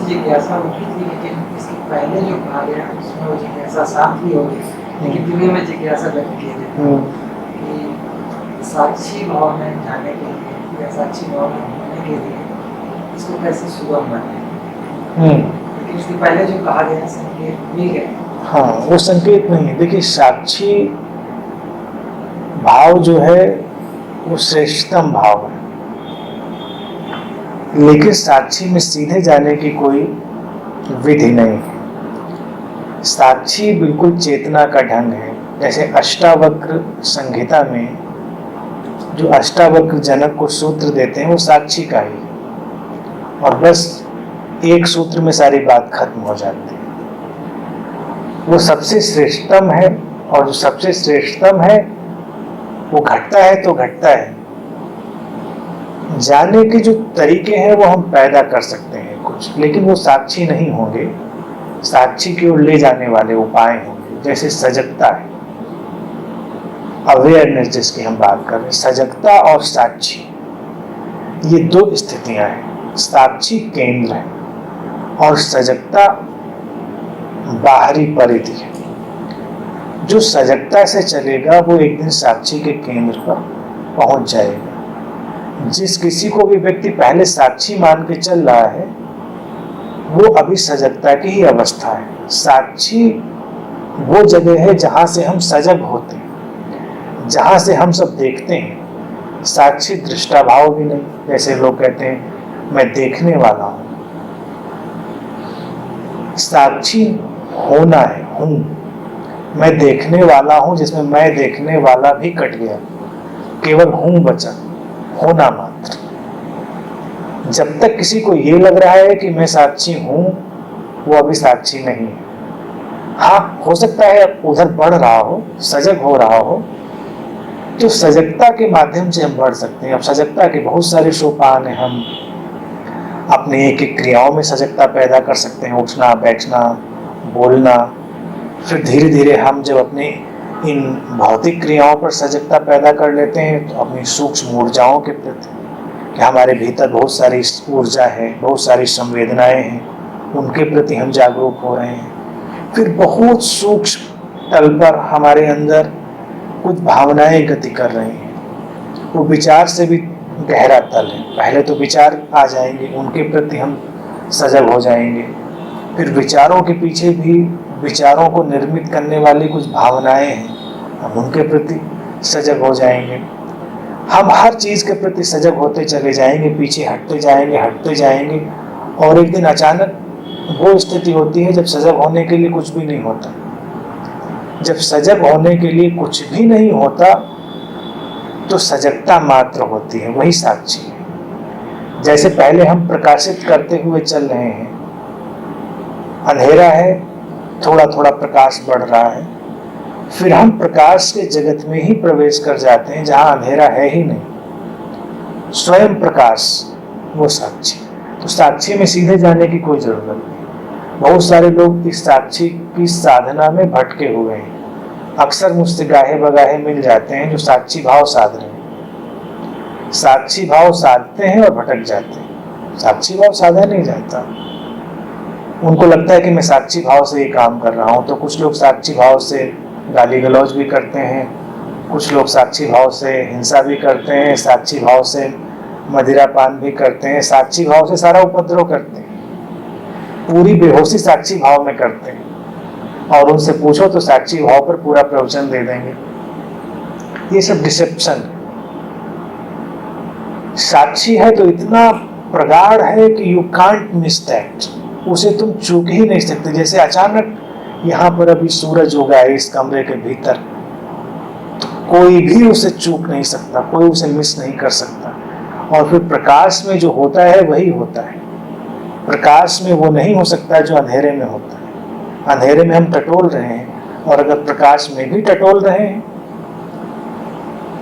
जिज्ञासा उठी थी, लेकिन इसके पहले जो कहा गया उसमें वो जिज्ञासा शांत भी हो गई, लेकिन फिर भी मैं जिज्ञासा व्यक्त की देता कि साक्षी भाव में जाने के लिए या साक्षी भाव में होने के लिए इसको कैसे सुगम बनाए। लेकिन इसके पहले जो कहा गया संकेत मिल गए। हाँ, वो संकेत नहीं है। देखिए, साक्षी भाव जो है वो श्रेष्ठतम भाव है, लेकिन साक्षी में सीधे जाने की कोई विधि नहीं है। साक्षी बिल्कुल चेतना का ढंग है। जैसे अष्टावक्र संहिता में जो अष्टावक्र जनक को सूत्र देते हैं वो साक्षी का ही, और बस एक सूत्र में सारी बात खत्म हो जाती है। वो सबसे श्रेष्ठतम है, और जो सबसे श्रेष्ठतम है वो घटता है तो घटता है। जाने के जो तरीके हैं वो हम पैदा कर सकते हैं कुछ, लेकिन वो साक्षी नहीं होंगे। साक्षी की ओर ले जाने वाले उपाय होंगे। जैसे सजगता है, अवेयरनेस जिसकी हम बात कर रहे हैं, सजगता और साक्षी, ये दो स्थितियां हैं। साक्षी केंद्र है और सजगता बाहरी परिधि है। जो सजगता से चलेगा वो एक दिन साक्षी के केंद्र पर पहुंच जाएगा। जिस किसी को भी व्यक्ति पहले साक्षी मान के चल रहा है वो अभी सजगता की ही अवस्था है। साक्षी वो जगह है जहां से हम सजग होते हैं, जहां से हम सब देखते हैं। साक्षी दृष्टा भाव भी नहीं। जैसे लोग कहते हैं मैं देखने वाला हूं, साक्षी होना है, हूं। मैं देखने वाला हूं जिसमें मैं देखने वाला भी कट गया, केवल हूं बचा, होना मात्र। जब तक किसी को ये लग रहा है कि मैं साक्षी हूं, वो अभी साक्षी नहीं है। हाँ, हो सकता है उधर बढ़ रहा हो, सजग हो रहा हो, तो सजगता के माध्यम से हम बढ़ सकते हैं। अब सजगता के बहुत सारे सोपान हैं। हम अपने एक एक क्रियाओं में सजगता पैदा कर सकते हैं, उठना, बैठना, बोलना। फिर धीरे धीरे हम जब अपने इन भौतिक क्रियाओं पर सजगता पैदा कर लेते हैं तो अपनी सूक्ष्म ऊर्जाओं के प्रति, कि हमारे भीतर बहुत सारी ऊर्जा है, बहुत सारी संवेदनाएं हैं, उनके प्रति हम जागरूक हो रहे हैं। फिर बहुत सूक्ष्म तल पर हमारे अंदर कुछ भावनाएं गति कर रही हैं। वो विचार से भी गहरा तल है। पहले तो विचार आ जाएंगे, उनके प्रति हम सजग हो जाएंगे। फिर विचारों के पीछे भी विचारों को निर्मित करने वाली कुछ भावनाएं हैं, हम उनके प्रति सजग हो जाएंगे। हम हर चीज के प्रति सजग होते चले जाएंगे, पीछे हटते जाएंगे, और एक दिन अचानक वो स्थिति होती है जब सजग होने के लिए कुछ भी नहीं होता। जब सजग होने के लिए कुछ भी नहीं होता तो सजगता मात्र होती है, वही साक्षी है। जैसे पहले हम प्रकाशित करते हुए चल रहे हैं, अंधेरा है, थोड़ा थोड़ा प्रकाश बढ़ रहा है, फिर हम प्रकाश के जगत में ही प्रवेश कर जाते हैं जहां अंधेरा है ही नहीं। स्वयं प्रकाश, वो साक्षी। तो साक्षी में सीधे जाने की कोई जरूरत नहीं। बहुत सारे लोग इस साक्षी की साधना में भटके हुए हैं। अक्सर मुझसे गाहे बगाहे मिल जाते हैं जो साक्षी भाव साध रहे हैं। साक्षी भाव साधते हैं और भटक जाते हैं। साक्षी भाव साधा नहीं जाता। उनको लगता है कि मैं साक्षी भाव से ये काम कर रहा हूँ। तो कुछ लोग साक्षी भाव से गाली गलौज भी करते हैं, कुछ लोग साक्षी भाव से हिंसा भी करते हैं, साक्षी भाव से मदिरा पान भी करते हैं, साक्षी भाव से सारा उपद्रव करते हैं, पूरी बेहोशी साक्षी भाव में करते हैं। और उनसे पूछो तो साक्षी भाव पर पूरा प्रवचन दे देंगे। ये सब डिसेप्शन। साक्षी है तो इतना प्रगाढ़ है कि यू कांट मिस दैट, उसे तुम चूक ही नहीं सकते। जैसे अचानक यहाँ पर अभी सूरज उगा है इस कमरे के भीतर, तो कोई भी उसे चूक नहीं सकता, कोई उसे मिस नहीं कर सकता। और फिर प्रकाश में जो होता है वही होता है। प्रकाश में वो नहीं हो सकता जो अंधेरे में होता है। अंधेरे में हम टटोल रहे हैं, और अगर प्रकाश में भी टटोल रहे हैं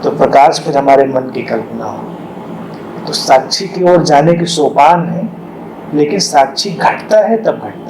तो प्रकाश फिर हमारे मन की कल्पना हो। तो साक्षी की ओर जाने की सोपान है, लेकिन साक्षी घटता है तब घटता है।